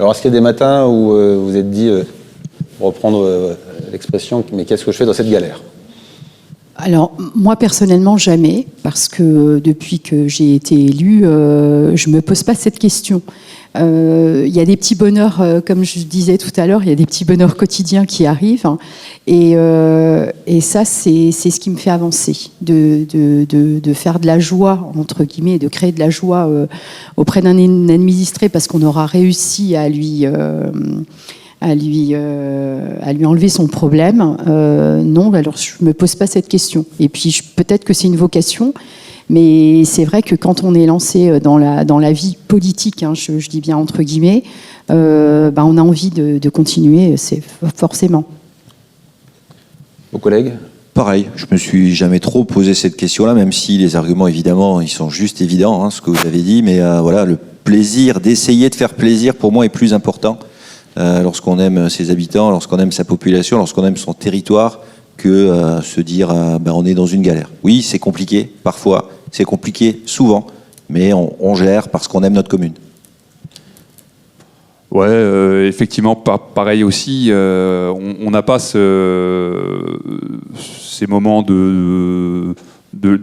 Alors, est-ce qu'il y a des matins où vous vous êtes dit, pour reprendre l'expression, mais qu'est-ce que je fais dans cette galère ? Alors, moi, personnellement, jamais, parce que depuis que j'ai été élue, je ne me pose pas cette question. Il y a des petits bonheurs, comme je disais tout à l'heure, il y a des petits bonheurs quotidiens qui arrivent. Hein, et ça, c'est ce qui me fait avancer, de faire de la joie, entre guillemets, de créer de la joie auprès d'un administré, parce qu'on aura réussi à lui enlever son problème. Non, alors je ne me pose pas cette question. Et puis peut-être que c'est une vocation, mais c'est vrai que quand on est lancé dans la vie politique, hein, je dis bien entre guillemets, on a envie de continuer, c'est forcément. Vos collègues ? Pareil, je me suis jamais trop posé cette question-là, même si les arguments, évidemment, ils sont juste évidents, hein, ce que vous avez dit, mais voilà, le plaisir d'essayer de faire plaisir, pour moi, est plus important. Lorsqu'on aime ses habitants, lorsqu'on aime sa population, lorsqu'on aime son territoire, que se dire on est dans une galère. Oui, c'est compliqué, parfois, c'est compliqué souvent, mais on gère parce qu'on aime notre commune. Ouais, effectivement, pareil aussi, on n'a pas ces moments de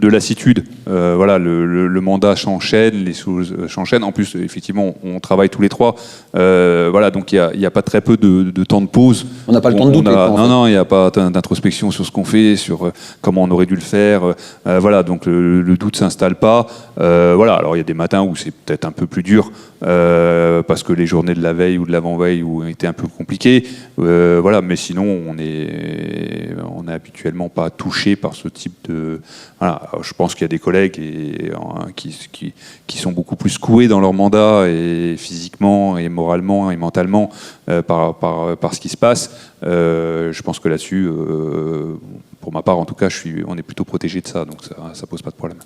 lassitude. Voilà, le mandat s'enchaîne, les choses s'enchaînent. En plus, effectivement, on travaille tous les trois. Voilà, donc il n'y a pas très peu de temps de pause. On n'a pas le temps de douter. Non, il n'y a pas d'introspection sur ce qu'on fait, sur comment on aurait dû le faire. Voilà, donc le doute ne s'installe pas. Voilà, alors il y a des matins où c'est peut-être un peu plus dur parce que les journées de la veille ou de l'avant-veille ont été un peu compliquées. Voilà, mais sinon, on est habituellement pas touché par ce type de... Voilà, je pense qu'il y a des collègues qui sont beaucoup plus secoués dans leur mandat, et physiquement, et moralement, et mentalement, par ce qui se passe. Je pense que là-dessus, pour ma part en tout cas, on est plutôt protégé de ça, donc ça pose pas de problème.